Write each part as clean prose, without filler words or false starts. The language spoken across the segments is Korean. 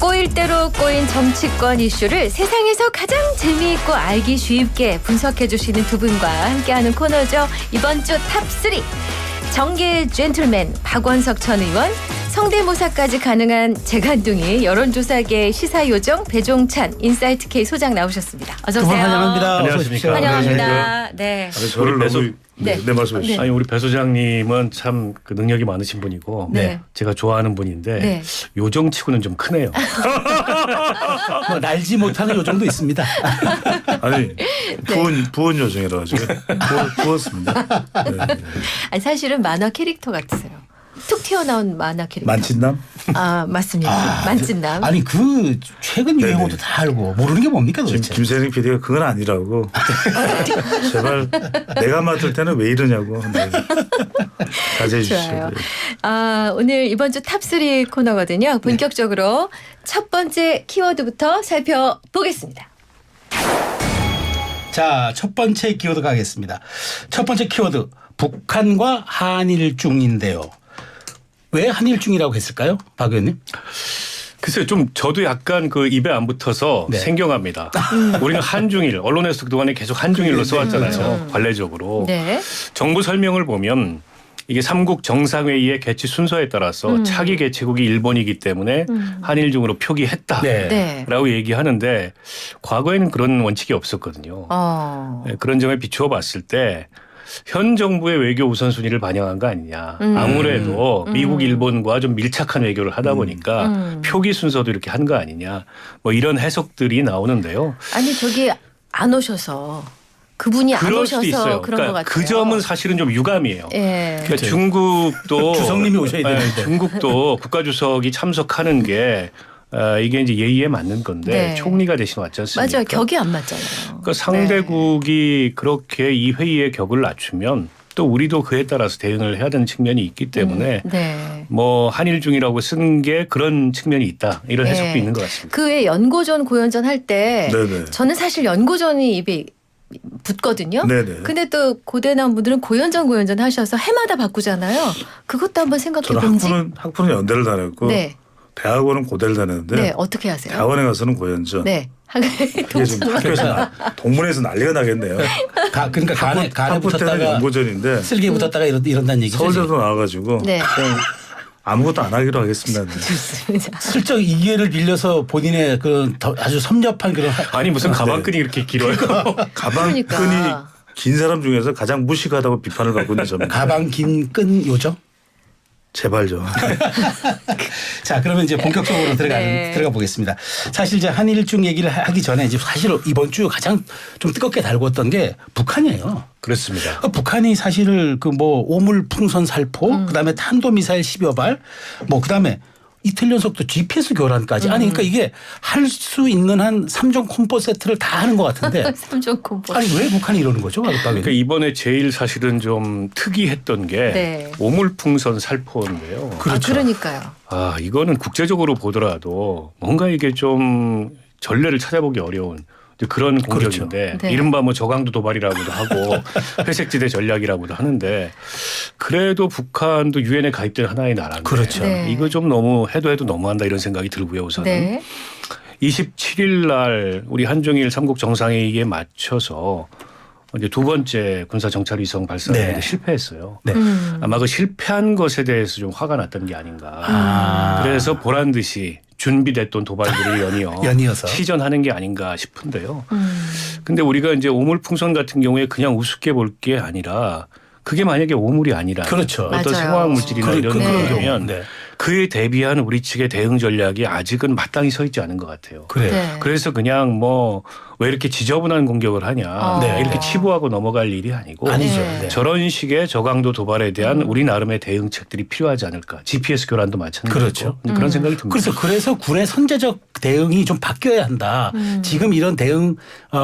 꼬일 대로 꼬인 정치권 이슈를 세상에서 가장 재미있고 알기 쉽게 분석해 주시는 두 분과 함께하는 코너죠. 이번 주 탑3 정계 젠틀맨 박원석 전 의원, 성대모사까지 가능한 재간둥이 여론조사계 시사요정 배종찬 인사이트K 소장 나오셨습니다. 어서 오세요. 환영합니다. 안녕하십니까. 환영합니다. 네. 저를 너무 네 말씀해 주시죠. 네. 아니 우리 배 소장님은 참 그 능력이 많으신 분이고 네. 제가 좋아하는 분인데 네. 요정치고는 좀 크네요. 뭐 날지 못하는 요정도 있습니다. 아니 부원 요정이라 가지고 부었습니다. 네. 아니, 사실은 만화 캐릭터 같으세요. 툭 튀어나온 만화 캐릭터. 만찢남? 아 맞습니다. 만찢남. 아니 그 최근 유행어도 다 알고 모르는 게 뭡니까 지금 도대체. 김세령 PD가 그건 아니라고. 제발 내가 맡을 때는 왜 이러냐고. 네. 자제해 주시죠. 좋아요. 오늘 이번 주 탑3 코너거든요. 본격적으로 첫 번째 키워드부터 살펴보겠습니다. 자, 첫 번째 키워드 가겠습니다. 첫 번째 키워드 북한과 한일중인데요. 왜 한일중이라고 했을까요, 박 의원님? 글쎄요, 좀 저도 약간 그 입에 안 붙어서 네. 생경합니다. 우리는 한중일, 언론에서 그동안에 계속 한중일로 써왔잖아요. 관례적으로. 네. 정부 설명을 보면 이게 삼국 정상회의의 개최 순서에 따라서 차기 개최국이 일본이기 때문에 한일중으로 표기했다라고 네. 얘기하는데 과거에는 그런 원칙이 없었거든요. 네, 그런 점에 비추어 봤을 때 현 정부의 외교 우선순위를 반영한 거 아니냐. 아무래도 미국, 일본과 좀 밀착한 외교를 하다 보니까 표기 순서도 이렇게 한 거 아니냐. 뭐 이런 해석들이 나오는데요. 아니 저기 안 오셔서 그분이 안 그럴 수도 오셔서 있어요. 그런 것 그러니까 같아요. 그 점은 사실은 좀 유감이에요. 예. 그러니까 중국도 주석님이 오셔야 네, 되는데. 중국도 국가주석이 참석하는 게 이게 이제 예의에 맞는 건데 네. 총리가 대신 왔지 않습니까? 맞아요. 격이 안 맞잖아요. 그러니까 상대국이 그렇게 이 회의의 격을 낮추면 또 우리도 그에 따라서 대응을 해야 되는 측면이 있기 때문에 네. 뭐 한일중이라고 쓴 게 그런 측면이 있다. 이런 네. 해석도 있는 것 같습니다. 그의 연고전 고연전 할 때 네네. 저는 사실 연고전이 입에 붙거든요. 네네. 근데 또 고대 나온 분들은 고연전 하셔서 해마다 바꾸잖아요. 그것도 한번 생각해 저는 본지. 학부는 연대를 다녔고 네. 대학원은 고대를 다녔는데 네. 어떻게 하세요? 대학원에 가서는 고연전. 네. 이게 지금 학교에서 동문회에서 난리가 나겠네요. 그러니까 간에 학부 때는 붙었다가 연고전인데 쓸개 붙었다가 이런다는 얘기죠. 서울대도 나와가지고 네. 그냥 아무것도 안 하기로 하겠습니다. 네. 좋습니다. 슬쩍 이 기회를 빌려서 본인의 그런 아주 섭렵한 그런 아니 무슨 가방끈이 이렇게 길어요. 가방끈이 그러니까. 긴 사람 중에서 가장 무식하다고 비판을 받고 있는 점입니다. 가방 긴 끈 요정. 제발 좀. 자, 그러면 이제 본격적으로 네. 들어가 보겠습니다. 사실 이제 한일중 얘기를 하기 전에 이제 사실 이번 주 가장 좀 뜨겁게 달궜던 게 북한이에요. 그렇습니다. 북한이 사실을 그 뭐 오물풍선 살포, 그다음에 탄도미사일 10여 발, 뭐 그다음에 이틀 연속도 GPS 교란까지. 아니 그러니까 이게 할 수 있는 한 3종 콤보 세트를 다 하는 것 같은데. 삼종 콤보. 아니 왜 북한이 이러는 거죠? 그러니까 이번에 제일 사실은 좀 특이했던 게 네. 오물풍선 살포인데요. 그렇죠. 그러니까요. 이거는 국제적으로 보더라도 뭔가 이게 좀 전례를 찾아보기 어려운 그런 공격인데 그렇죠. 네. 이른바 뭐 저강도 도발이라고도 하고 회색지대 전략이라고도 하는데 그래도 북한도 유엔에 가입된 하나의 나라인데 그렇죠. 네. 이거 좀 너무 해도 너무한다 이런 생각이 들고요. 우선은 네. 27일 날 우리 한중일 삼국 정상회의에 맞춰서 이제 두 번째 군사 정찰 위성 발사에 네. 실패했어요. 네. 아마 그 실패한 것에 대해서 좀 화가 났던 게 아닌가. 그래서 보란 듯이 준비됐던 도발들을 연이어서 시전하는 게 아닌가 싶은데요. 근데 우리가 이제 오물풍선 같은 경우에 그냥 우습게 볼 게 아니라 그게 만약에 오물이 아니라 그렇죠. 어떤 맞아요. 생화학 물질이나 이런 네. 거라면 네. 그에 대비한 우리 측의 대응 전략이 아직은 마땅히 서 있지 않은 것 같아요. 그래요. 네. 그래서 그냥 뭐 왜 이렇게 지저분한 공격을 하냐. 네. 이렇게 치부하고 넘어갈 일이 아니고 아니죠. 네. 네. 저런 식의 저강도 도발에 대한 우리 나름의 대응책들이 필요하지 않을까. GPS 교란도 마찬가지고 그렇죠. 그런 생각이 듭니다. 그래서 군의 선제적 대응이 좀 바뀌어야 한다. 지금 이런 대응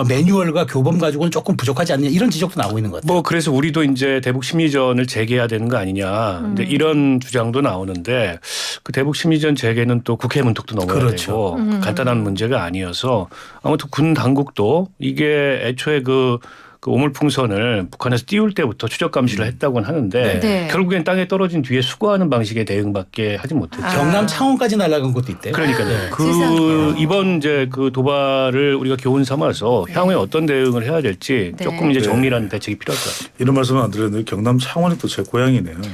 매뉴얼과 교범 가지고는 조금 부족하지 않느냐 이런 지적도 나오고 있는 것 같아요. 뭐 그래서 우리도 이제 대북 심리전을 재개해야 되는 거 아니냐. 근데 이런 주장도 나오는데 그 대북 심리전 재개는 또 국회 문턱도 넘어야 그렇죠. 되고 간단한 문제가 아니어서 아무튼 군 당국도 이게 애초에 그 그 오물풍선을 북한에서 띄울 때부터 추적 감시를 했다고는 하는데 네. 결국엔 땅에 떨어진 뒤에 수거하는 방식의 대응밖에 하지 못했죠. 경남 창원까지 날아간 것도 있대요. 그러니까요. 그 세상에. 이번 이제 그 도발을 우리가 교훈 삼아서 향후에 어떤 대응을 해야 될지 네. 조금 이제 네. 정밀한 대책이 필요할 것 같아요. 이런 말씀은 안 드렸는데 경남 창원이 또 제 고향이네요. 네.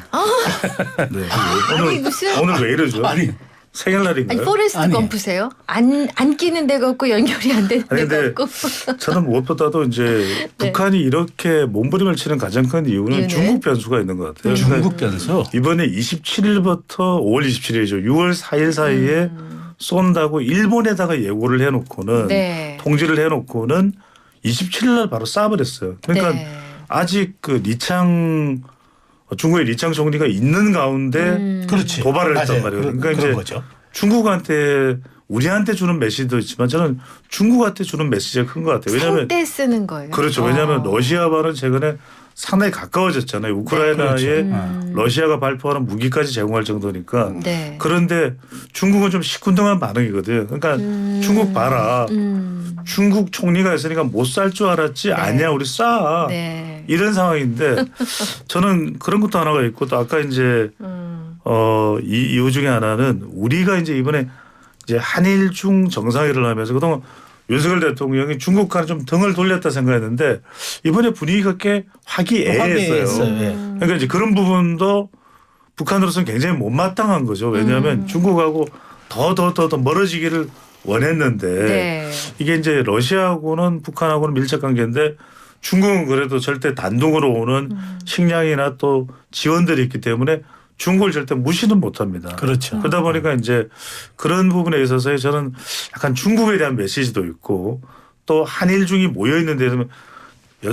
아니, 무슨- 오늘 왜 이러죠? 아니, 생일날인가요? 아니 포레스트 아니. 검프세요? 안 끼는 데가 없고 연결이 안 되는 아니, 데가 근데 없고. 저는 무엇보다도 이제 네. 북한이 이렇게 몸부림을 치는 가장 큰 이유는 이유는? 중국 변수가 있는 것 같아요. 중국 변수. 이번에 27일부터 5월 27일이죠. 6월 4일 사이에 쏜다고 일본에다가 예고를 해놓고는 네. 통지를 해놓고는 27일 날 바로 쏴버렸어요. 그러니까 네. 아직 그 중국의 리창 총리가 있는 가운데 그렇지. 도발을 했단 맞아요. 말이에요. 그러니까 그런 이제 거죠. 중국한테 우리한테 주는 메시지도 있지만 저는 중국한테 주는 메시지가 큰 것 같아요. 왜냐하면 상대 쓰는 거예요. 그렇죠. 왜냐하면 러시아와는 최근에 상당히 가까워졌잖아요. 우크라이나에 그렇죠. 러시아가 발표하는 무기까지 제공할 정도니까. 네. 그런데 중국은 좀 시큰둥한 반응이거든요. 그러니까 중국 봐라. 중국 총리가 했으니까 못 살 줄 알았지. 아니야 우리 쏴. 네. 이런 상황인데 저는 그런 것도 하나가 있고 또 아까 이제 이 이유 중에 하나는 우리가 이제 이번에 이제 한일중 정상회의를 하면서 그동안 윤석열 대통령이 중국과는 좀 등을 돌렸다 생각했는데 이번에 분위기가 꽤 화기애애했어요. 예. 그러니까 이제 그런 부분도 북한으로서는 굉장히 못마땅한 거죠. 왜냐하면 중국하고 더 멀어지기를 원했는데 네. 이게 이제 러시아하고는 북한하고는 밀착 관계인데 중국은 그래도 절대 단독으로 오는 식량이나 또 지원들이 있기 때문에 중국을 절대 무시는 못합니다. 그렇죠. 그러다 보니까 이제 그런 부분에 있어서 저는 약간 중국에 대한 메시지도 있고 또 한일중이 모여 있는 데는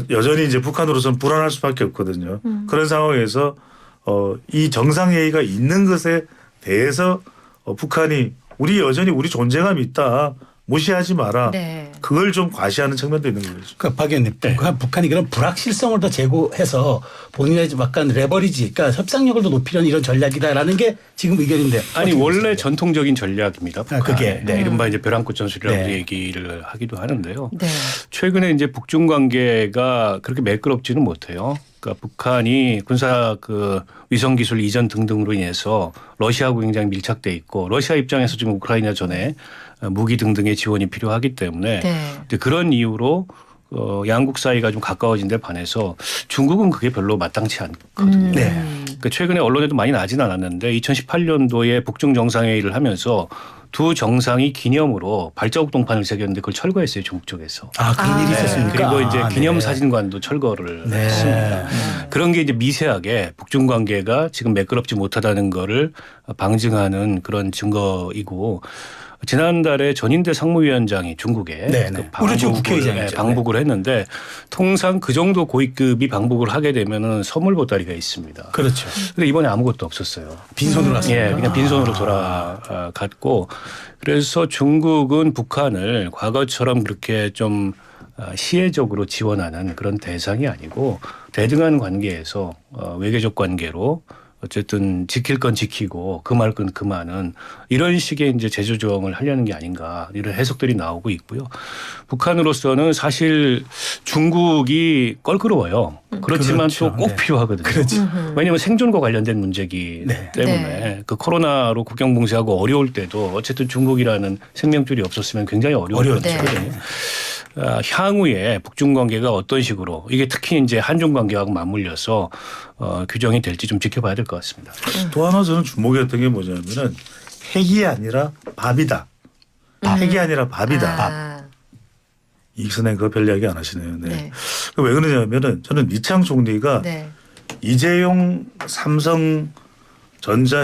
여전히 이제 북한으로서는 불안할 수밖에 없거든요. 그런 상황에서 이 정상회의가 있는 것에 대해서 북한이 여전히 우리 존재감이 있다. 무시하지 마라. 네. 그걸 좀 과시하는 측면도 있는 거죠. 그러니까 박 의원님, 북한이 그런 불확실성을 더 제고해서 본인의 약간 레버리지, 그러니까 협상력을 더 높이려는 이런 전략이다라는 게 지금 의견인데. 아니 어떻게 원래 보세요? 전통적인 전략입니다. 북한. 그게, 네. 이른바 이제 벼랑꽃 전술이라고 네. 얘기를 하기도 하는데요. 네. 최근에 이제 북중 관계가 그렇게 매끄럽지는 못해요. 그러니까 북한이 군사 그 위성 기술 이전 등등으로 인해서 러시아하고 굉장히 밀착돼 있고 러시아 입장에서 지금 우크라이나 전에 무기 등등의 지원이 필요하기 때문에 네. 이제 그런 이유로 양국 사이가 좀 가까워진 데 반해서 중국은 그게 별로 마땅치 않거든요. 네. 그러니까 최근에 언론에도 많이 나진 않았는데 2018년도에 북중 정상회의를 하면서 두 정상이 기념으로 발자국 동판을 새겼는데 그걸 철거했어요. 중국 쪽에서. 아, 그런 일이 있었습니까? 그리고 이제 아, 기념 네. 사진관도 철거를 네. 했습니다. 그런 게 이제 미세하게 북중 관계가 지금 매끄럽지 못하다는 거를 방증하는 그런 증거이고 지난달에 전인대 상무위원장이 중국에 네, 네. 우리 쪽 국회의장이죠. 방북을 했는데 통상 그 정도 고위급이 방북을 하게 되면은 선물 보따리가 있습니다. 그렇죠. 근데 이번에 아무것도 없었어요. 빈손으로 왔습니다. 예, 그냥 빈손으로 돌아갔고 그래서 중국은 북한을 과거처럼 그렇게 좀 시혜적으로 지원하는 그런 대상이 아니고 대등한 관계에서 외교적 관계로 어쨌든 지킬 건 지키고 금할 건 금하는 이런 식의 이제 제조정을 하려는 게 아닌가 이런 해석들이 나오고 있고요. 북한으로서는 사실 중국이 껄끄러워요. 그렇지만 그렇죠. 또 꼭 네. 필요하거든요. 왜냐하면 생존과 관련된 문제이기 네. 때문에 네. 그 코로나로 국경 봉쇄하고 어려울 때도 어쨌든 중국이라는 생명줄이 없었으면 굉장히 어려웠거든요. 네. 향후에 북중 관계가 어떤 식으로 이게 특히 이제 한중 관계하고 맞물려서 규정이 될지 좀 지켜봐야 될 것 같습니다. 또 하나 저는 주목했던 게 뭐냐면은 핵이 아니라 밥이다. 핵이 아니라 밥이다. 아, 이익선생 그거 별 이야기 안 하시네요. 네. 네. 왜 그러냐면은 저는 리창 총리가 네. 이재용 삼성전자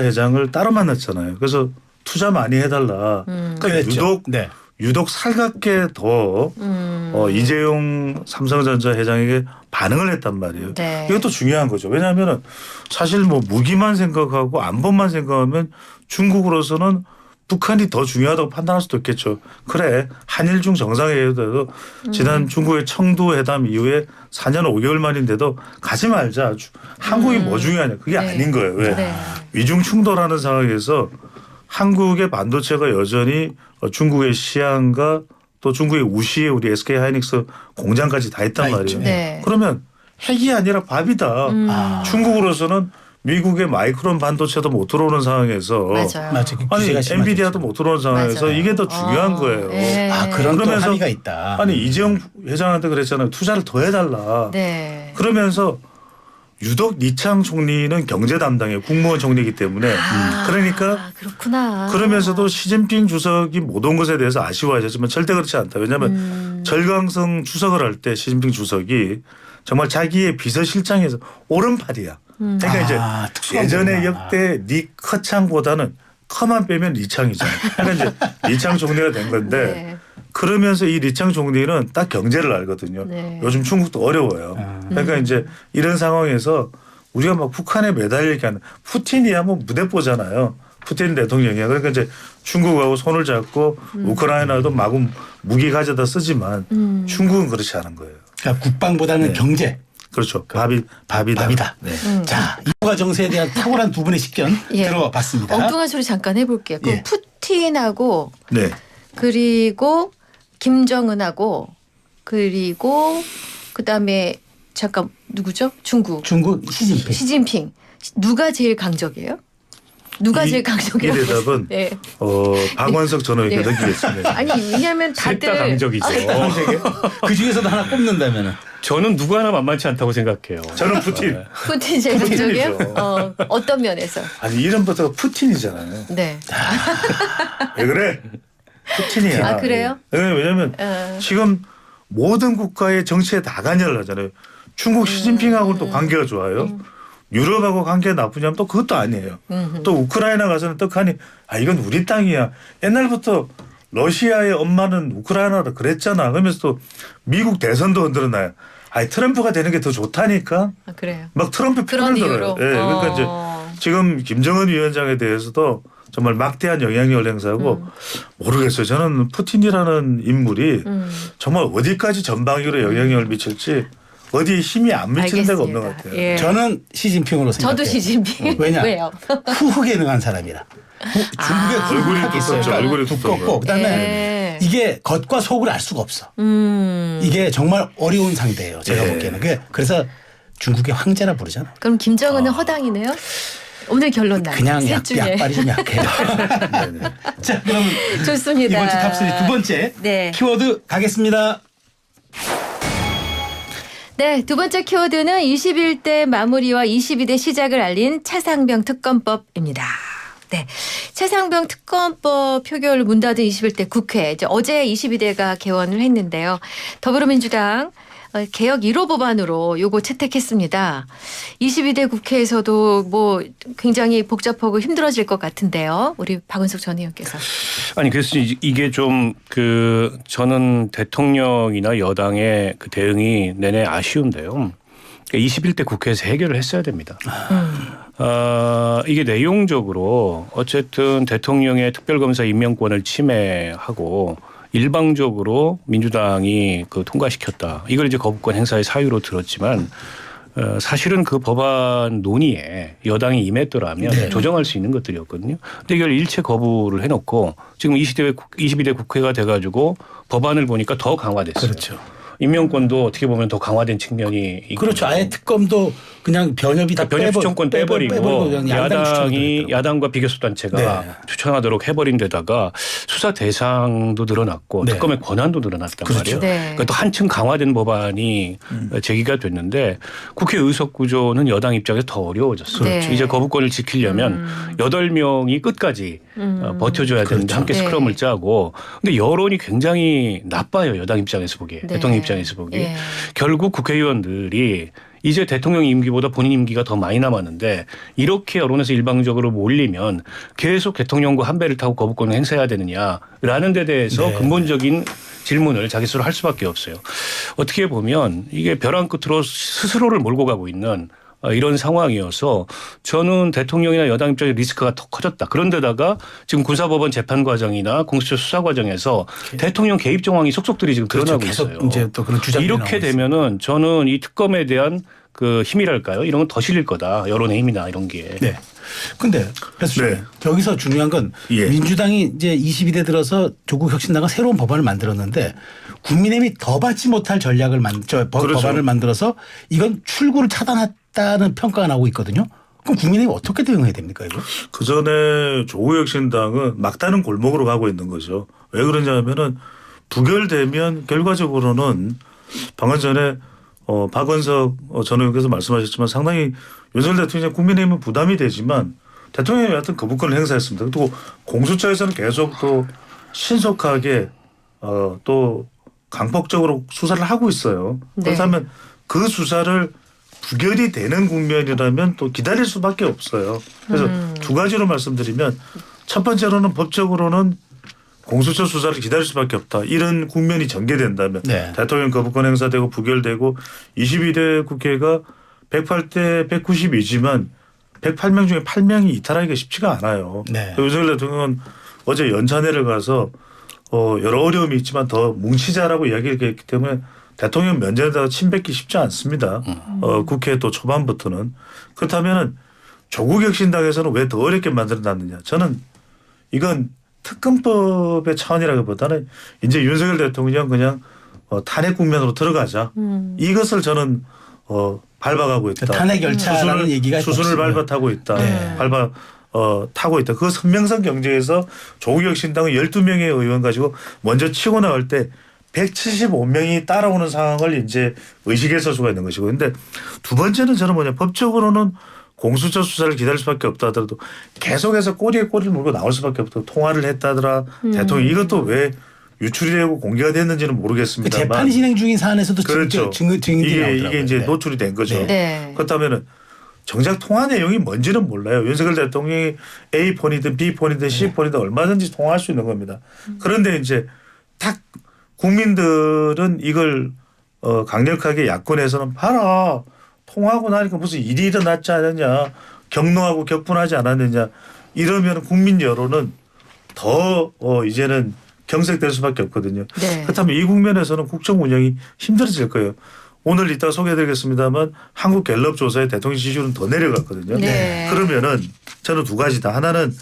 회장을 따로 만났잖아요. 그래서 투자 많이 해달라. 그러니까 그랬죠. 네. 유독 살갑게 더 이재용 삼성전자 회장에게 반응을 했단 말이에요. 네. 이것도 중요한 거죠. 왜냐하면 사실 뭐 무기만 생각하고 안보만 생각하면 중국으로서는 북한이 더 중요하다고 판단할 수도 있겠죠. 그래 한일중 정상회의에도 지난 중국의 청도 회담 이후에 4년 5개월 만인데도 가지 말자. 한국이 뭐 중요하냐. 그게 네. 아닌 거예요. 왜? 네. 위중 충돌하는 상황에서 한국의 반도체가 여전히 중국의 시향과 또 중국의 우시에 우리 SK 하이닉스 공장까지 다 있단 다 말이에요. 있죠. 네. 그러면 핵이 아니라 밥이다. 아. 중국으로서는 미국의 마이크론 반도체도 못 들어오는 상황에서 맞아요. 맞아. 그 아니 규제가 심하죠. 엔비디아도 못 들어오는 상황에서 맞아요. 이게 더 중요한 거예요. 네. 아, 그런 또 그러면서 합의가 있다. 아니 이재용 회장한테 그랬잖아요. 투자를 더 해달라. 네. 그러면서 유독 리창 총리는 경제 담당이에요. 국무원 총리이기 때문에. 그러니까 그렇구나. 그러면서도 시진핑 주석이 못 온 것에 대해서 아쉬워하셨지만 절대 그렇지 않다. 왜냐하면 절강성 추석을 할 때 시진핑 주석이 정말 자기의 비서실장에서 오른팔이야. 그러니까 이제 특수한 예전의 거구나. 역대 리 커창보다는 커만 빼면 리창이잖아. 그러니까 이제 리창 총리가 된 건데 네. 그러면서 이 리창 총리는 딱 경제를 알거든요. 네. 요즘 중국도 어려워요. 그러니까 이제 이런 상황에서 우리가 막 북한에 매달리게 하는 푸틴이야 뭐 무대뽀잖아요. 푸틴 대통령이야. 그러니까 이제 중국하고 손을 잡고 우크라이나도 마구 무기 가져다 쓰지만 중국은 그렇지 않은 거예요. 그러니까 국방보다는 네. 경제. 그렇죠. 밥이다. 네. 자, 이과 정세에 대한 탁월한 두 분의 식견 예. 들어봤습니다. 엉뚱한 소리 잠깐 해볼게요. 그 예. 푸틴하고 네. 그리고 김정은하고 그리고 그다음에 잠깐 누구죠? 중국 중국 시진핑. 시진핑 누가 제일 강적이에요? 누가 제일 강적이라고? 이 대답은 네. 박원석 전 의원께 네. 넘기겠습니다. 아니 왜냐하면 셋 다들 다 강적이죠. 그 중에서도 하나 꼽는다면은 저는 누구 하나 만만치 않다고 생각해요. 저는 푸틴. 푸틴 제일 강적이에요? 푸틴이죠. 어떤 면에서? 아니 이름부터 푸틴이잖아요. 네. 왜 그래? 푸틴이야. 아, 그래요? 왜냐하면 지금 모든 국가의 정치에 다 관여를 하잖아요. 중국 시진핑하고는 또 관계가 좋아요. 유럽하고 관계가 나쁘냐면 또 그것도 아니에요. 또 우크라이나 가서는 떡하니 이건 우리 땅이야. 옛날부터 러시아의 엄마는 우크라이나라 그랬잖아. 그러면서 또 미국 대선도 흔들어놔요. 트럼프가 되는 게 더 좋다니까. 아, 그래요. 막 트럼프 그런 편을 들어요. 이유로. 예, 그러니까 이제 지금 김정은 위원장에 대해서도 정말 막대한 영향력을 행사하고 모르겠어요. 저는 푸틴이라는 인물이 정말 어디까지 전방위로 영향력을 미칠지 어디에 힘이 안 미치는 데가 없는 것 알겠습니다. 같아요. 예. 저는 시진핑으로 생각해요. 저도 시진핑. 왜냐? 왜요? 후흑에 능한 사람이라. 중국의 얼굴이 후흑이 있어요. 두껍죠. 얼굴이 두껍고 두껍고. 그다음에 예. 이게 겉과 속을 알 수가 없어. 이게 정말 어려운 상대예요. 제가 예. 보기에는. 그래서 중국의 황제라 부르잖아. 그럼 김정은은 허당이네요? 오늘 결론 나요. 그냥 셋 중에. 약발이 좀 약해요. 자, 그럼 좋습니다. 이번 주 탑3 두 번째 네. 키워드 가겠습니다. 네, 두 번째 키워드는 21대 마무리와 22대 시작을 알린 차상병 특검법입니다. 네, 차상병 특검법 표결을 문 닫은 21대 국회. 이제 어제 22대가 개원을 했는데요. 더불어민주당 개혁 1호 법안으로 요거 채택했습니다. 22대 국회에서도 뭐 굉장히 복잡하고 힘들어질 것 같은데요. 우리 박은숙 전 의원께서. 아니 그래서 이게 좀 저는 대통령이나 여당의 그 대응이 내내 아쉬운데요. 그러니까 21대 국회에서 해결을 했어야 됩니다. 이게 내용적으로 어쨌든 대통령의 특별검사 임명권을 침해하고 일방적으로 민주당이 통과시켰다. 이걸 이제 거부권 행사의 사유로 들었지만 사실은 그 법안 논의에 여당이 임했더라면 네. 조정할 수 있는 것들이었거든요. 근데 이걸 일체 거부를 해놓고 지금 22대 국회가 돼가지고 법안을 보니까 더 강화됐어요. 그렇죠. 임명권도 어떻게 보면 더 강화된 측면이 있거든요. 그렇죠. 아예 특검도 그냥 변협이 다 변협 추천권 빼버리고 그냥 양당 추천을 야당과 비교섭단체가 네. 추천하도록 해버린 데다가 수사 대상도 늘어났고 네. 특검의 권한도 늘어났단 그렇죠. 말이에요. 네. 그러니까 또 한층 강화된 법안이 제기가 됐는데 국회 의석 구조는 여당 입장에서 더 어려워졌어요. 네. 이제 거부권을 지키려면 8명이 끝까지 버텨줘야 되는데 그렇죠. 함께 네. 스크럼을 짜고 근데 여론이 굉장히 나빠요. 여당 입장에서 보기에. 네. 대통령 입장에서 보기에. 네. 결국 국회의원들이 이제 대통령 임기보다 본인 임기가 더 많이 남았는데 이렇게 여론에서 일방적으로 몰리면 계속 대통령과 한 배를 타고 거부권을 행사해야 되느냐라는 데 대해서 네. 근본적인 질문을 자기 스스로 할 수밖에 없어요. 어떻게 보면 이게 벼랑 끝으로 스스로를 몰고 가고 있는 이런 상황이어서 저는 대통령이나 여당 입장에 리스크가 더 커졌다. 그런데다가 지금 군사법원 재판 과정이나 공수처 수사 과정에서 대통령 개입 정황이 속속들이 지금 그렇죠. 드러나고 계속 있어요. 이제 또 그런 주장이 이렇게 나오고 되면은 저는 이 특검에 대한 그 힘이랄까요? 이런 건 더 실릴 거다. 여론의 힘이나 이런 게. 네. 근데 네. 여기서 중요한 건 예. 민주당이 이제 22대 들어서 조국 혁신당은 새로운 법안을 만들었는데 국민의힘이 더 받지 못할 전략을 그렇죠. 법안을 만들어서 이건 출구를 차단했다는 평가가 나오고 있거든요. 그럼 국민의힘이 어떻게 대응해야 됩니까 이거? 그 전에 조국 혁신당은 막다른 골목으로 가고 있는 거죠. 왜 그러냐면은 부결되면 결과적으로는 방금 전에 박원석 전 의원께서 말씀하셨지만 상당히 윤석열 대통령 국민의힘은 부담이 되지만 대통령이 하여튼 거부권을 행사했습니다. 또 공수처에서는 계속 또 신속하게 또 강폭적으로 수사를 하고 있어요. 네. 그렇다면 그 수사를 부결이 되는 국면이라면 또 기다릴 수밖에 없어요. 그래서 두 가지로 말씀드리면 첫 번째로는 법적으로는 공수처 수사를 기다릴 수밖에 없다. 이런 국면이 전개된다면 네. 대통령 거부권 행사되고 부결되고 22대 국회가 108대 190이지만 108명 중에 8명이 이탈하기가 쉽지가 않아요. 네. 윤석열 대통령은 어제 연찬회를 가서 여러 어려움이 있지만 더 뭉치자라고 이야기를 했기 때문에 대통령 면전에다가 침 뱉기 쉽지 않습니다. 국회 또 초반부터는. 그렇다면 조국 혁신당에서는 왜 더 어렵게 만들어놨느냐. 저는 이건 특검법의 차원이라기보다는 이제 윤석열 대통령 그냥 탄핵 국면으로 들어가자. 이것을 저는 밟아가고 있다. 탄핵 열차라는 얘기가 수순을 있었어요. 밟아 타고 있다. 네. 타고 있다. 그 선명성 경제에서 조국 혁신당은 12명의 의원 가지고 먼저 치고 나갈 때 175명이 따라오는 상황을 이제 의식할 수가 있는 것이고. 그런데 두 번째는 저는 뭐냐. 법적으로는 공수처 수사를 기다릴 수밖에 없다 하더라도 계속해서 꼬리에 꼬리를 물고 나올 수밖에 없다. 통화를 했다더라. 대통령 이것도 왜 유출이 되고 공개가 됐는지는 모르겠습니다만. 재판이 진행 중인 사안에서도 그렇죠. 증인들이 나오더라고요. 이게 이제 네. 노출이 된 거죠. 네. 네. 그렇다면은 정작 통화 내용이 뭔지는 몰라요. 윤석열 대통령이 A 폰이든 B 폰이든 C 폰이든 얼마든지 통화할 수 있는 겁니다. 그런데 이제 딱 국민들은 이걸 강력하게 야권에서는 봐라. 통화하고 나니까 무슨 일이 일어났지 않았냐. 격노하고 격분하지 않았느냐. 이러면 국민 여론은 더 이제는 경색될 수밖에 없거든요. 네. 그렇다면 이 국면에서는 국정 운영이 힘들어질 거예요. 오늘 이따 소개해드리겠습니다만 한국 갤럽 조사에 대통령 지지율은 더 내려갔거든요. 네. 그러면은 저는 두 가지다. 하나는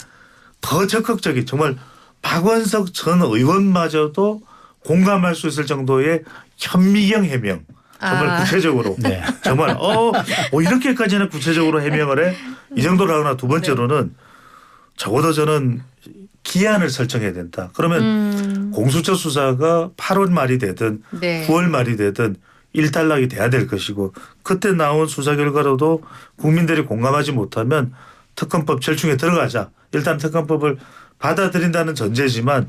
더 적극적인 정말 박원석 전 의원마저도 공감할 수 있을 정도의 현미경 해명. 정말 구체적으로. 네. 정말 이렇게까지는 구체적으로 해명을 해. 이 정도로 하거나 두 번째로는 적어도 저는 기한을 설정해야 된다. 그러면 공수처 수사가 8월 말이 되든 네. 9월 말이 되든 일단락이 돼야 될 것이고 그때 나온 수사 결과로도 국민들이 공감하지 못하면 특검법 절충에 들어가자. 일단 특검법을 받아들인다는 전제지만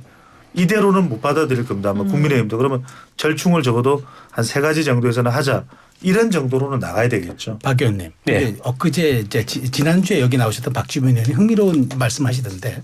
이대로는 못 받아들일 겁니다. 아마 국민의힘도. 그러면 절충을 적어도 한 3가지 정도에서는 하자. 이런 정도로는 나가야 되겠죠. 박 의원님. 네. 이제 엊그제 이제 지난주에 여기 나오셨던 박주민 의원이 흥미로운 말씀하시던데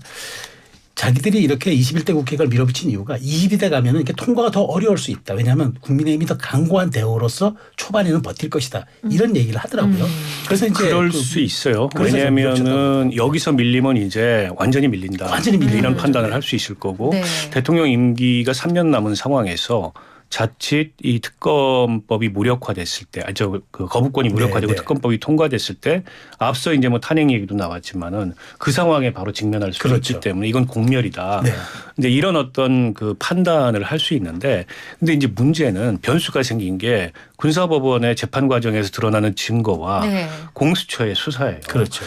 자기들이 이렇게 21대 국회가 밀어붙인 이유가 22대 가면은 이렇게 통과가 더 어려울 수 있다. 왜냐하면 국민의힘이 더 강고한 대우로서 초반에는 버틸 것이다. 이런 얘기를 하더라고요. 그래서 이제 그럴 수 있어요. 그래서 왜냐하면은 여기서 밀리면 이제 완전히 밀린다. 완전히 밀리는 이런 거죠. 판단을 할 수 있을 거고 네. 대통령 임기가 3년 남은 상황에서 자칫 이 특검법이 무력화됐을 때, 그 거부권이 무력화되고 네, 네. 특검법이 통과됐을 때 앞서 이제 뭐 탄핵 얘기도 나왔지만은 그 상황에 바로 직면할 수 그렇죠. 있기 때문에 이건 공멸이다. 네. 근데 이런 어떤 그 판단을 할 수 있는데 근데 이제 문제는 변수가 생긴 게 군사법원의 재판 과정에서 드러나는 증거와 네. 공수처의 수사예요. 그렇죠.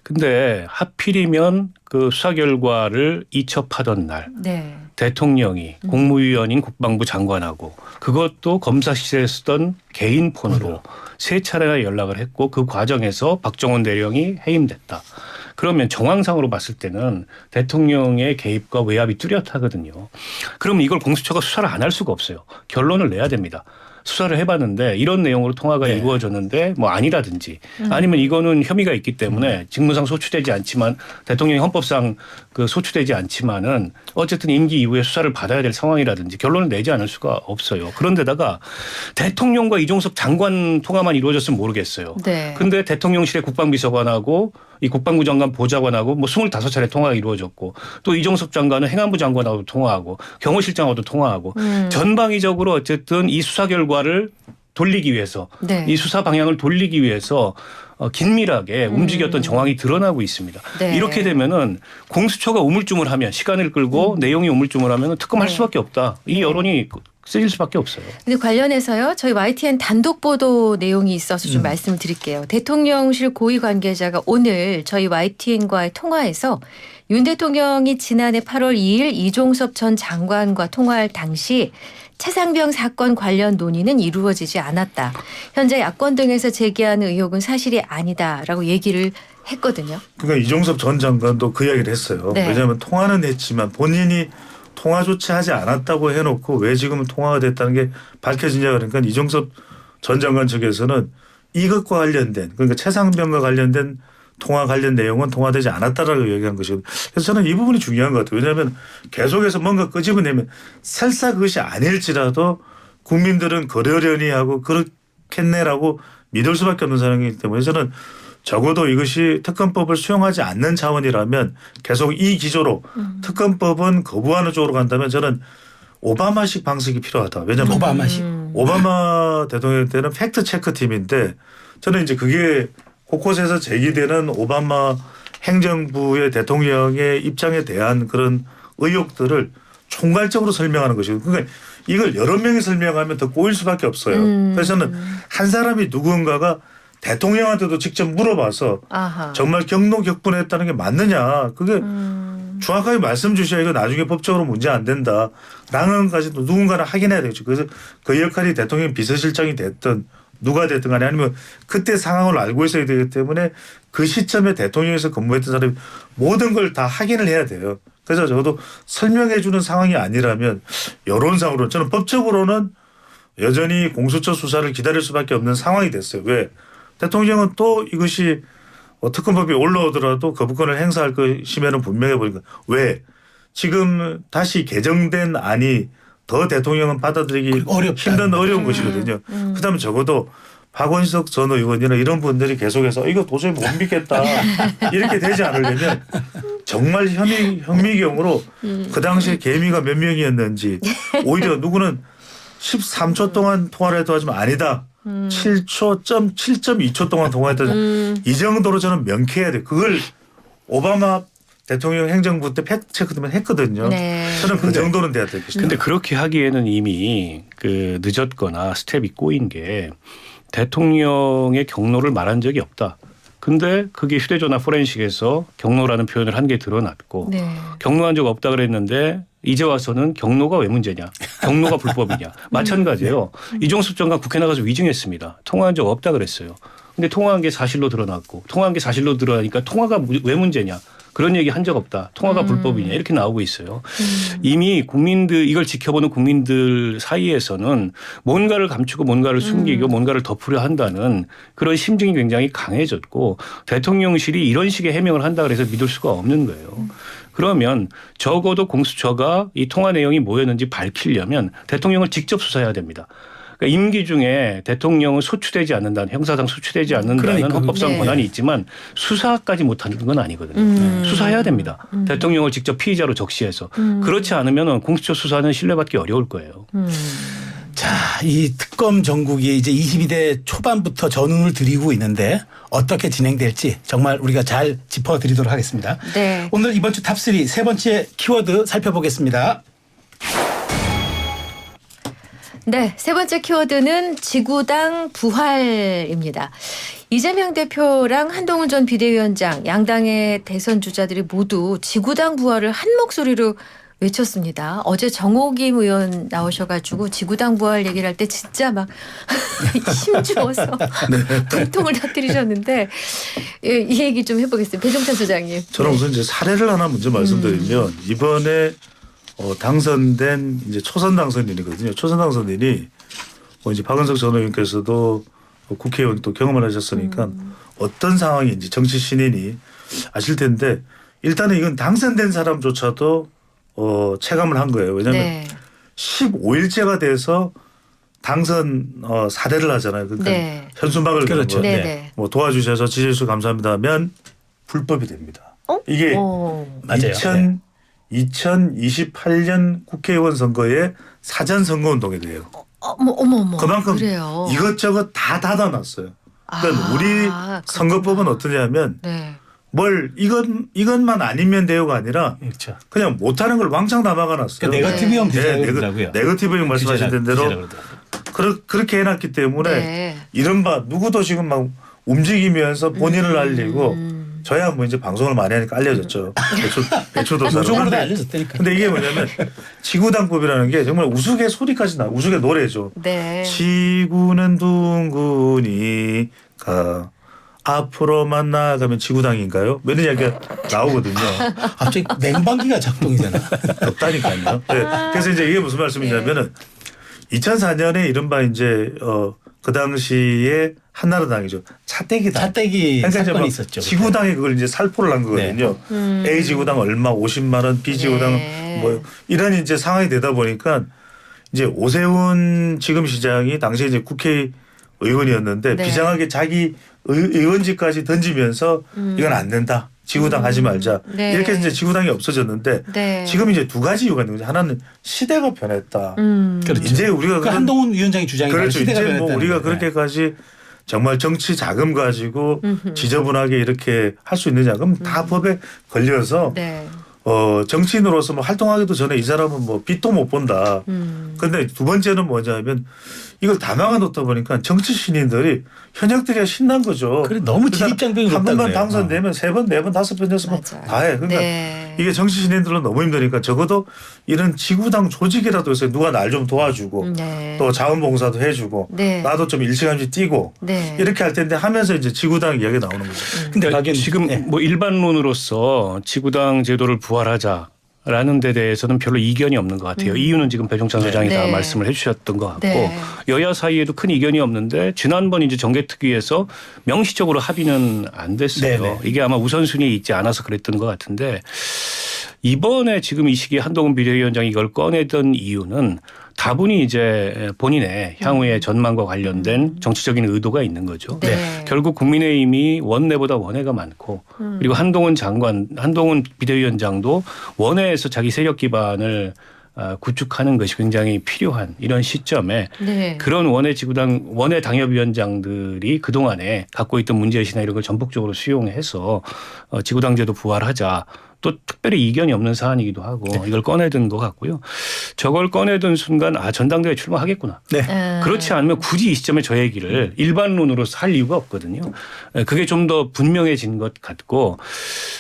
근데 하필이면 그 수사 결과를 이첩하던 날 네. 대통령이 국무위원인 국방부 장관하고 그것도 검사실에 쓰던 개인 폰으로 3차례나 연락을 했고 그 과정에서 박정원 대령이 해임됐다. 그러면 정황상으로 봤을 때는 대통령의 개입과 외압이 뚜렷하거든요. 그럼 이걸 공수처가 수사를 안 할 수가 없어요. 결론을 내야 됩니다. 수사를 해봤는데 이런 내용으로 통화가 네. 이루어졌는데 뭐 아니라든지 아니면 이거는 혐의가 있기 때문에 직무상 소추되지 않지만 대통령이 헌법상 그 소추되지 않지만은 어쨌든 임기 이후에 수사를 받아야 될 상황이라든지 결론을 내지 않을 수가 없어요. 그런데다가 대통령과 이종석 장관 통화만 이루어졌으면 모르겠어요. 네. 근데 대통령실의 국방비서관하고 이 국방부 장관 보좌관하고 뭐 25차례 통화가 이루어졌고 또 이종석 장관은 행안부 장관하고도 통화하고 경호실장하고도 통화하고 전방위적으로 어쨌든 이 수사 결과를 돌리기 위해서 네. 이 수사 방향을 돌리기 위해서 긴밀하게 움직였던 정황이 드러나고 있습니다. 네. 이렇게 되면은 공수처가 우물쭈물하면 시간을 끌고 내용이 우물쭈물하면 특검할 네. 수밖에 없다. 이 여론이 세질 수밖에 없어요. 근데 관련해서요. 저희 YTN 단독 보도 내용이 있어서 좀 말씀을 드릴게요. 대통령실 고위 관계자가 오늘 저희 YTN과의 통화에서 윤 대통령이 지난해 8월 2일 이종섭 전 장관과 통화할 당시 차상병 사건 관련 논의는 이루어지지 않았다. 현재 야권 등에서 제기하는 의혹은 사실이 아니다라고 얘기를 했거든요. 그러니까 이종섭 전 장관도 그 이야기를 했어요. 네. 왜냐하면 통화는 했지만 본인이 통화조차 하지 않았다고 해놓고 왜 지금 통화가 됐다는 게 밝혀지냐 그러니까 이종섭 전 장관 측에서는 이것과 관련된 그러니까 최상병과 관련된 통화 관련 내용은 통화되지 않았다라고 얘기한 것이거든요. 그래서 저는 이 부분이 중요한 것 같아요. 왜냐하면 계속해서 뭔가 끄집어내면 설사 그것이 아닐지라도 국민들은 그러려니 하고 그렇겠네라고 믿을 수밖에 없는 상황이기 때문에 저는 적어도 이것이 특검법을 수용하지 않는 차원이라면 계속 이 기조로 특검법은 거부하는 쪽으로 간다면 저는 오바마식 방식이 필요하다. 왜냐하면 오바마식. 오바마 대통령 때는 팩트 체크 팀인데 저는 이제 그게 곳곳에서 제기되는 오바마 행정부의 대통령의 입장에 대한 그런 의혹들을 총괄적으로 설명하는 것이고 그러니까 이걸 여러 명이 설명하면 더 꼬일 수밖에 없어요. 그래서 저는 한 사람이 누군가가 대통령한테도 직접 물어봐서 아하. 정말 경로 격분했다는 게 맞느냐. 그게 정확하게 말씀 주셔야 이거 나중에 법적으로 문제 안 된다. 라는까지도 누군가는 확인해야 되겠죠. 그래서 그 역할이 대통령 비서실장이 됐든 누가 됐든 간에 아니면 그때 상황을 알고 있어야 되기 때문에 그 시점에 대통령에서 근무했던 사람이 모든 걸 다 확인을 해야 돼요. 그래서 저도 설명해 주는 상황이 아니라면 여론상으로 저는 법적으로는 여전히 공수처 수사를 기다릴 수밖에 없는 상황이 됐어요. 왜? 대통령은 또 이것이 특검법이 올라오더라도 거부권을 행사할 것이면 분명해 보니까 왜? 지금 다시 개정된 안이 더 대통령은 받아들이기 힘든 어려운 것이거든요. 그다음에 적어도 박원석 전 의원이나 이런 분들이 계속해서 이거 도저히 못 믿겠다 이렇게 되지 않으려면 정말 현미경으로 그 당시에 개미가 몇 명이었는지 오히려 누구는 13초 동안 통화를 해도 하지만 아니다. 7.2초 동안 통화했다. 이 정도로 저는 명쾌해야 돼요. 그걸 오바마 대통령 행정부 때 팩트체크 때문에 했거든요. 네. 저는 그 정도는 돼야 되겠습니다. 근데 그렇게 하기에는 이미 그 늦었거나 스텝이 꼬인 게 대통령의 경로를 말한 적이 없다. 근데 그게 휴대전화 포렌식에서 경로라는 표현을 한 게 드러났고 네. 경로한 적 없다 그랬는데 이제 와서는 경로가 왜 문제냐. 경로가 불법이냐. 마찬가지예요. 이종섭 장관 국회 나가서 위증했습니다. 통화한 적 없다 그랬어요. 근데 통화한 게 사실로 드러났고 통화한 게 사실로 드러나니까 통화가 왜 문제냐. 그런 얘기 한 적 없다. 통화가 불법이냐 이렇게 나오고 있어요. 이미 국민들 이걸 지켜보는 국민들 사이에서는 뭔가를 감추고 뭔가를 숨기고 뭔가를 덮으려 한다는 그런 심증이 굉장히 강해졌고 대통령실이 이런 식의 해명을 한다 그래서 믿을 수가 없는 거예요. 그러면 적어도 공수처가 이 통화 내용이 뭐였는지 밝히려면 대통령을 직접 수사해야 됩니다. 그러니까 임기 중에 대통령은 소추되지 않는다는 형사상 소추되지 않는다는 그러니까. 헌법상 네. 권한이 있지만 수사까지 못하는 건 아니거든요. 수사해야 됩니다. 대통령을 직접 피의자로 적시해서. 그렇지 않으면 공수처 수사는 신뢰받기 어려울 거예요. 자, 이 특검 정국이 이제 22대 초반부터 전운을 들이고 있는데 어떻게 진행될지 정말 우리가 잘 짚어드리도록 하겠습니다. 네. 오늘 이번 주 탑3 세 번째 키워드 살펴보겠습니다. 네, 세 번째 키워드는 지구당 부활입니다. 이재명 대표랑 한동훈 전 비대위원장 양당의 대선 주자들이 모두 지구당 부활을 한 목소리로 외쳤습니다. 어제 정호김 의원 나오셔가지고 지구당 부활 얘기를 할 때 진짜 막 힘주어서 분통을 터뜨리셨는데 이 얘기 좀 해보겠습니다. 배종찬 소장님. 저는 우선 이제 사례를 하나 먼저 말씀드리면 이번에 당선된 이제 초선 당선인이거든요. 초선 당선인이 이제 박은석 전 의원께서도 국회의원 또 경험을 하셨으니까 어떤 상황인지 정치 신인이 아실 텐데 일단은 이건 당선된 사람조차도 체감을 한 거예요. 왜냐하면 네. 15일째가 돼서 당선 사례를 하잖아요. 그러니까 네. 현수막을 그렇죠. 네, 네. 네. 뭐 도와주셔서 지지해주셔서 감사합니다 하면 불법이 됩니다. 이게 맞아요. 2028년 국회의원 선거의 사전 선거운동에 대해요. 어머. 그만큼 그래요. 이것저것 다 닫아놨어요. 그러니까 아, 우리 그렇구나. 선거법은 어떠냐면 네. 뭘 이것만 아니면 돼요가 아니라 그렇죠. 그냥 못하는 걸 왕창 다 막아놨어요. 그러니까 네거티브형 네, 디자인이라고요. 네거티브형 말씀하신 대로 그렇게 해놨기 때문에 네. 이른바 누구도 지금 막 움직이면서 본인을 알리고 저야 뭐 이제 방송을 많이 하니까 알려졌죠. 배추도사로. 요즘으로 다 알려졌다니까. 근데 이게 뭐냐면 지구당법이라는 게 정말 우스갯소리까지 나. 우스갯 노래죠. 네. 지구는 둥근이가 앞으로만 나아가면 지구당인가요? 뭐 이런 이야기가 나오거든요. 갑자기 냉방기가 작동이잖아. 없다니까요. 네. 그래서 이제 이게 무슨 말씀이냐면은 2004년에 이른바 이제 그 당시에 한나라당이죠. 차떼기당. 차떼기 그러니까 이제 사건이 막 있었죠. 지구당이 그걸 이제 살포를 한 거거든요. A 지구당 얼마 50만 원, B 지구당 네. 뭐 이런 이제 상황이 되다 보니까 이제 오세훈 지금 시장이 당시에 이제 국회의원이었는데 네. 비장하게 자기 의원직까지 던지면서 이건 안 된다. 지구당 하지 말자. 네. 이렇게 해서 이제 지구당이 없어졌는데 네. 지금 이제 두 가지 이유가 있는 거죠. 하나는 시대가 변했다. 그렇죠. 이제 우리가 그 한동훈 위원장의 주장이 그렇죠. 시대가 이제 뭐 변했다는 우리가 거예요. 그렇게까지 정말 정치 자금 가지고 지저분하게 이렇게 할 수 있느냐. 그럼 다 법에 걸려서 네. 정치인으로서 뭐 활동하기도 전에 이 사람은 뭐 빚도 못 본다. 그런데 두 번째는 뭐냐면 이걸 다 막아놓다 보니까 정치 신인들이 현역들이 신난 거죠. 그래, 너무 진입장벽이 한 높다 번만 그래요. 당선되면 세 번, 네 번, 다섯 번, 여섯 번 맞아요. 다 해. 그러니까 네. 이게 정치 신인들은 너무 힘드니까 적어도 이런 지구당 조직이라도 해서 누가 날 좀 도와주고 네. 또 자원봉사도 해주고 네. 나도 좀 일찌감치 뛰고 네. 이렇게 할 텐데 하면서 이제 지구당 이야기가 나오는 거죠. 근데 그러니까 박연 지금 네. 뭐 일반론으로서 지구당 제도를 부활하자라는 데 대해서는 별로 이견이 없는 것 같아요. 이유는 지금 배종찬 소장이 다 네. 말씀을 해주셨던 것 같고 네. 여야 사이에도 큰 이견이 없는데 지난번 이제 정개특위에서 명시적으로 합의는 안 됐어요. 네네. 이게 아마 우선순위에 있지 않아서 그랬던 것 같은데 이번에 지금 이 시기에 한동훈 비대위원장이 이걸 꺼내던 이유는 다분히 이제 본인의 향후의 전망과 관련된 정치적인 의도가 있는 거죠. 네. 결국 국민의힘이 원내보다 원외가 많고 그리고 한동훈 비대위원장도 원외에서 자기 세력 기반을 구축하는 것이 굉장히 필요한 이런 시점에 네. 그런 원외 당협위원장들이 그동안에 갖고 있던 문제의식이나 이런 걸 전폭적으로 수용해서 지구당제도 부활하자. 또 특별히 이견이 없는 사안이기도 하고 이걸 꺼내든 것 같고요. 저걸 꺼내든 순간 전당대회 출마하겠구나. 네. 그렇지 않으면 굳이 이 시점에 저 얘기를 일반론으로 할 이유가 없거든요. 그게 좀 더 분명해진 것 같고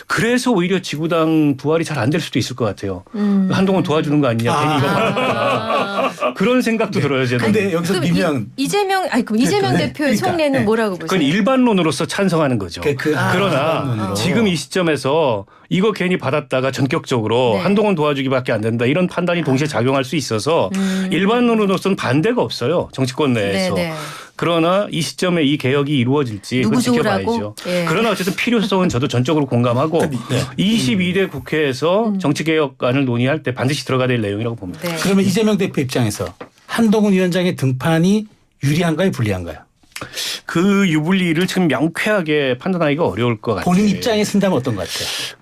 그래서 오히려 지구당 부활이 잘 안 될 수도 있을 것 같아요. 한동훈 도와주는 거 아니냐. 괜히 이거 받았구나. 그런 생각도 들어요. 저는. 근데 여기서 그럼 미명 이재명 네. 대표의 그러니까, 속내는 네. 뭐라고 보세요? 그건 일반론으로서 찬성하는 거죠. 그러나 일반론으로. 지금 이 시점에서 이거 괜히 받았다가 전격적으로 네. 한동훈 도와주기밖에 안 된다. 이런 판단이 동시에 작용할 수 있어서 일반론으로서는 반대가 없어요. 정치권 내에서. 네, 네. 그러나 이 시점에 이 개혁이 이루어질지 누구 그건 좋으라고? 지켜봐야죠. 예. 그러나 어쨌든 필요성은 저도 전적으로 공감하고 22대 국회에서 정치개혁안을 논의할 때 반드시 들어가야 될 내용이라고 봅니다. 네. 그러면 이재명 대표 입장에서 한동훈 위원장의 등판이 유리한가요, 불리한가요? 그 유불리를 지금 명쾌하게 판단하기가 어려울 것 같아요. 본인 입장에 쓴다면 어떤 것 같아요?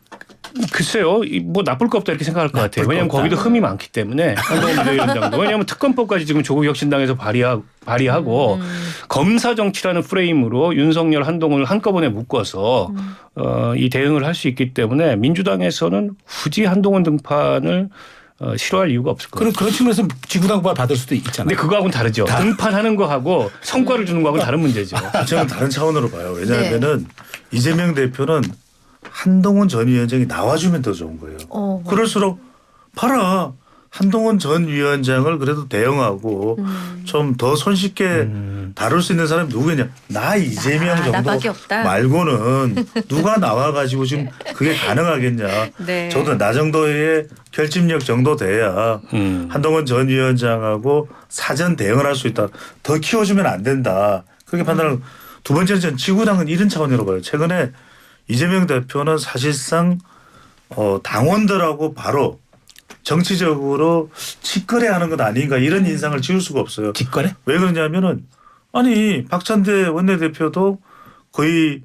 글쎄요, 뭐 나쁠 거 없다 이렇게 생각할 것 같아요. 거 왜냐하면 없다. 거기도 흠이 많기 때문에 한동훈 비대위원장도 왜냐하면 특검법까지 지금 조국혁신당에서 발의하고 검사 정치라는 프레임으로 윤석열, 한동훈을 한꺼번에 묶어서 이 대응을 할 수 있기 때문에 민주당에서는 굳이 한동훈 등판을 싫어할 이유가 없을 거예요. 그런 측면에서 지구당 부활 받을 수도 있잖아요. 근데 그거하고는 다르죠. 등판하는 거하고 성과를 주는 거하고는 다른 문제죠. 저는 다른 차원으로 봐요. 왜냐하면은 이재명 대표는 한동훈 전 위원장이 나와주면 더 좋은 거예요. 그럴수록 봐라. 한동훈 전 위원장을 그래도 대응하고 좀 더 손쉽게 다룰 수 있는 사람이 누구냐. 나 이재명 정도 나밖에 없다. 말고는 누가 나와가지고 지금 그게 가능하겠냐. 네. 저도 나 정도의 결집력 정도 돼야 한동훈 전 위원장하고 사전 대응을 할 수 있다. 더 키워주면 안 된다. 그렇게 판단을 두 번째는 전 지구당은 이런 차원으로 봐요. 최근에 이재명 대표는 사실상 당원들하고 바로 정치적으로 직거래하는 것 아닌가 이런 인상을 지울 수가 없어요. 직거래? 왜 그러냐면은 아니 박찬대 원내대표도 거의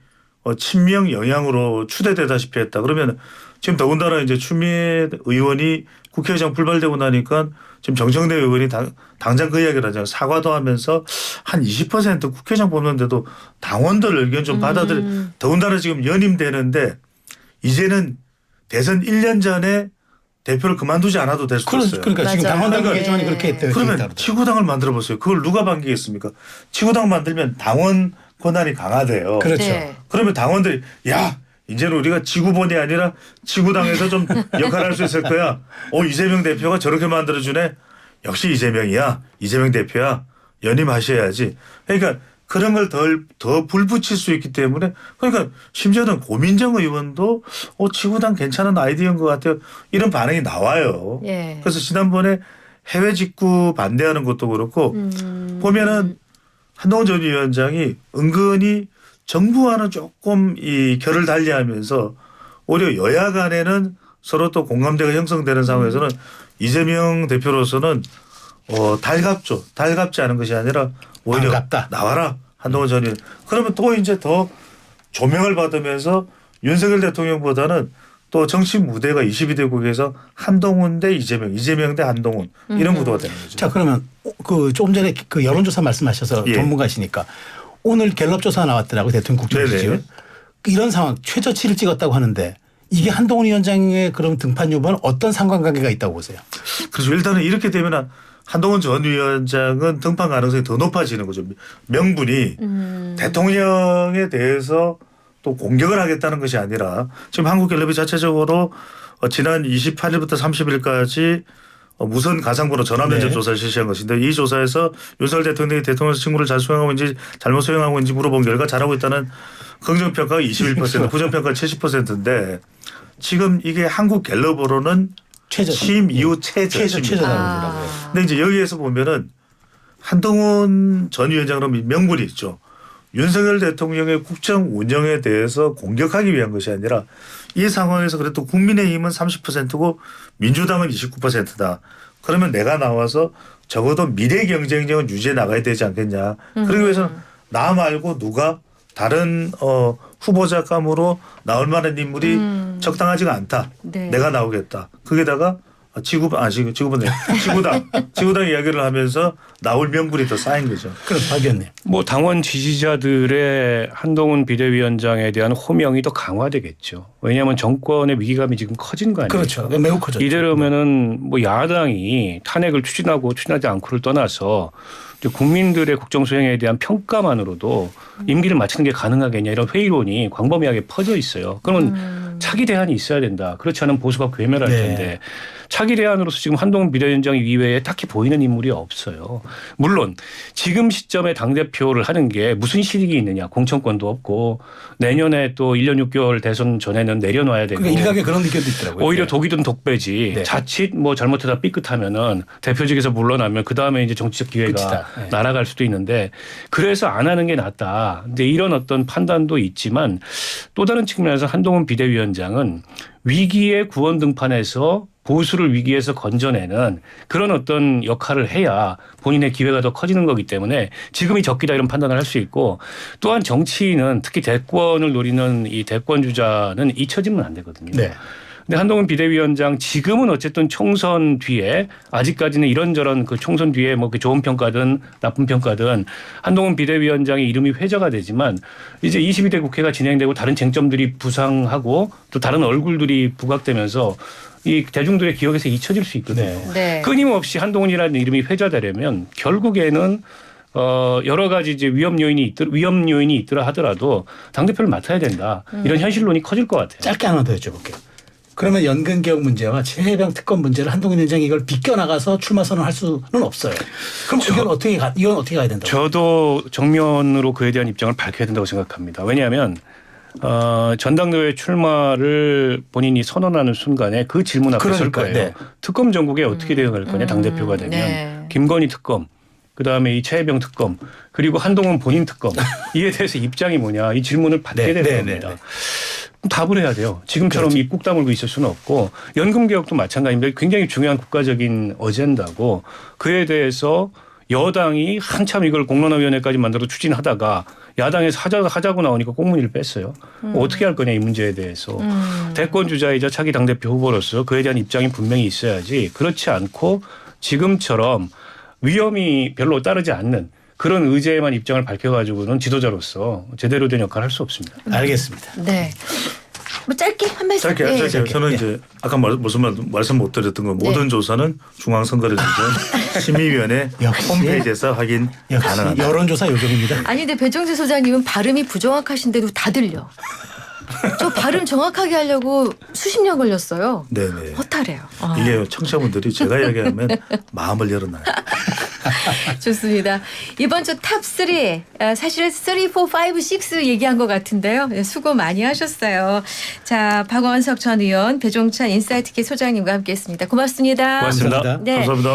친명 영향으로 추대되다시피 했다. 그러면 지금 더군다나 이제 추미애 의원이 국회의장 불발되고 나니까 지금 정청래 의원이 당장 그 이야기를 하잖아요. 사과도 하면서 한 20% 국회의장 뽑는데도 당원들 의견 좀 더군다나 지금 연임되는데 이제는 대선 1년 전에 대표를 그만두지 않아도 될 수도 있어요. 그러니까 지금 맞아요. 당원당 그러니까 개정이 그렇게 했대요. 그러면 지구당을 만들어 보세요. 그걸 누가 반기겠습니까? 지구당 만들면 당원 권한이 강화돼요. 그렇죠. 네. 그러면 당원들이 야 이제는 우리가 지구본이 아니라 지구당에서 좀 역할을 할 수 있을 거야. 이재명 대표가 저렇게 만들어주네. 역시 이재명이야. 이재명 대표야. 연임하셔야지. 그러니까 그런 걸 더 불붙일 수 있기 때문에 그러니까 심지어는 고민정 의원도 지구당 괜찮은 아이디어인 것 같아요. 이런 반응이 나와요. 예. 그래서 지난번에 해외 직구 반대하는 것도 그렇고 보면은 한동훈 전 위원장이 은근히 정부와는 조금 이 결을 달리하면서 오히려 여야 간에는 서로 또 공감대가 형성되는 상황에서는 이재명 대표로서는 달갑죠. 달갑지 않은 것이 아니라 오히려 반갑다. 나와라 한동훈 전 의원. 그러면 또 이제 더 조명을 받으면서 윤석열 대통령보다는 또 정치 무대가 22대 국회에서 한동훈 대 이재명, 이재명 대 한동훈 이런 구도가 되는 거죠. 자 그러면 그 조금 전에 그 여론조사 말씀하셔서 예. 전문가시니까 오늘 갤럽 조사 나왔더라고 대통령 국정 지지율. 이런 상황 최저치를 찍었다고 하는데 이게 한동훈 위원장의 그럼 등판 여부는 어떤 상관관계가 있다고 보세요? 그래서 일단은 이렇게 되면 한동훈 전 위원장은 등판 가능성이 더 높아지는 거죠. 명분이 대통령에 대해서 또 공격을 하겠다는 것이 아니라 지금 한국갤럽이 자체적으로 지난 28일부터 30일까지 무선 가상번호 전화면접 네. 조사를 실시한 것인데 이 조사에서 윤석열 대통령이 대통령 직무를 잘 수행하고 있는지 잘못 수행하고 있는지 물어본 결과 잘하고 있다는 긍정평가가 21%, 부정평가가 70%인데 지금 이게 한국갤럽으로는 취임 이후 최저입니다. 나오더라고요. 근데 이제 여기에서 보면은 한동훈 전 위원장은 명분이 있죠. 윤석열 대통령의 국정 운영에 대해서 공격하기 위한 것이 아니라 이 상황에서 그래도 국민의힘은 30%고 민주당은 29%다. 그러면 내가 나와서 적어도 미래 경쟁력은 유지해 나가야 되지 않겠냐. 그러기 위해서는 나 말고 누가 다른 후보자감으로 나올 만한 인물이 적당하지가 않다. 네. 내가 나오겠다. 거기다가 지구당 이야기를 하면서 나올 명분이 더 쌓인 거죠. 그럼 박 의원님. 뭐 당원 지지자들의 한동훈 비대위원장에 대한 호명이 더 강화되겠죠. 왜냐하면 정권의 위기감이 지금 커진 거 아니에요? 그렇죠. 매우 커졌죠. 이대로면은 뭐 야당이 탄핵을 추진하고 추진하지 않고를 떠나서 국민들의 국정 수행에 대한 평가만으로도 임기를 마치는 게 가능하겠냐 이런 회의론이 광범위하게 퍼져 있어요. 그러면 차기 대안이 있어야 된다. 그렇지 않으면 보수가 괴멸할 텐데 차기 대안으로서 지금 한동훈 비대위원장 이외에 딱히 보이는 인물이 없어요. 물론 지금 시점에 당대표를 하는 게 무슨 실익이 있느냐. 공천권도 없고 내년에 또 1년 6개월 대선 전에는 내려놔야 되고. 그러니까 일각에 그런 의견도 있더라고요. 오히려 독이 든 독배지. 네. 자칫 뭐 잘못하다 삐끗하면은 대표직에서 물러나면 그다음에 이제 정치적 기회가 끝이다. 네. 날아갈 수도 있는데 그래서 안 하는 게 낫다. 근데 이런 어떤 판단도 있지만 또 다른 측면에서 한동훈 비대위원장은 위기의 구원 등판에서 보수를 위기에서 건져내는 그런 어떤 역할을 해야 본인의 기회가 더 커지는 거기 때문에 지금이 적기다 이런 판단을 할 수 있고 또한 정치인은 특히 대권을 노리는 이 대권 주자는 잊혀지면 안 되거든요. 네. 근데 한동훈 비대위원장 지금은 어쨌든 총선 뒤에 아직까지는 이런저런 그 총선 뒤에 뭐 좋은 평가든 나쁜 평가든 한동훈 비대위원장의 이름이 회자가 되지만 이제 22대 국회가 진행되고 다른 쟁점들이 부상하고 또 다른 얼굴들이 부각되면서 이 대중들의 기억에서 잊혀질 수 있거든요. 네. 끊임없이 한동훈이라는 이름이 회자되려면 결국에는 여러 가지 이제 위험 요인이 있더라 하더라도 당대표를 맡아야 된다. 이런 현실론이 커질 것 같아요. 짧게 하나 더 여쭤볼게요. 그러면 연금개혁 문제와 최혜병 특검 문제를 한동훈 위원장이 이걸 비껴나가서 출마 선언할 수는 없어요. 그럼 이건 어떻게 가야 된다고? 저도 정면으로 그에 대한 입장을 밝혀야 된다고 생각합니다. 왜냐하면 전당대회 출마를 본인이 선언하는 순간에 그 질문 앞에 설 거예요. 네. 특검 전국에 어떻게 대응할 거냐 당대표가 되면 네. 김건희 특검 그다음에 이 최혜병 특검 그리고 한동훈 본인 특검 이에 대해서 입장이 뭐냐 이 질문을 받게 되는 겁니다. 답을 해야 돼요. 지금처럼 그렇죠. 입국 다물고 있을 수는 없고 연금 개혁도 마찬가지입니다. 굉장히 중요한 국가적인 어젠다고 그에 대해서 여당이 한참 이걸 공론화위원회까지 만들어 추진하다가 야당에서 하자고 나오니까 꽁무니를 뺐어요. 어떻게 할 거냐 이 문제에 대해서. 대권 주자이자 차기 당대표 후보로서 그에 대한 입장이 분명히 있어야지 그렇지 않고 지금처럼 위험이 별로 따르지 않는 그런 의제에만 입장을 밝혀가지고는 지도자로서 제대로 된 역할을 할 수 없습니다. 알겠습니다. 네. 뭐 짧게 한 말씀. 짧게 네. 저는 이제 아까 무슨 말씀 못 드렸던 건 모든 조사는 중앙선거제도위원회 심의위원회 역시. 홈페이지에서 확인 역시 가능합니다. 여론조사 요정입니다. 아니 근데 배종재 소장님은 발음이 부정확하신데도 다 들려. 저 발음 정확하게 하려고 수십 년 걸렸어요. 네네. 허탈해요. 이게 청취자분들이 제가 이야기하면 마음을 열어놔요. 좋습니다. 이번 주 탑3 사실 3, 4, 5, 6 얘기한 것 같은데요. 네, 수고 많이 하셨어요. 자, 박원석 전 의원, 배종찬 인사이트K 소장님과 함께했습니다. 고맙습니다. 고맙습니다. 네. 감사합니다.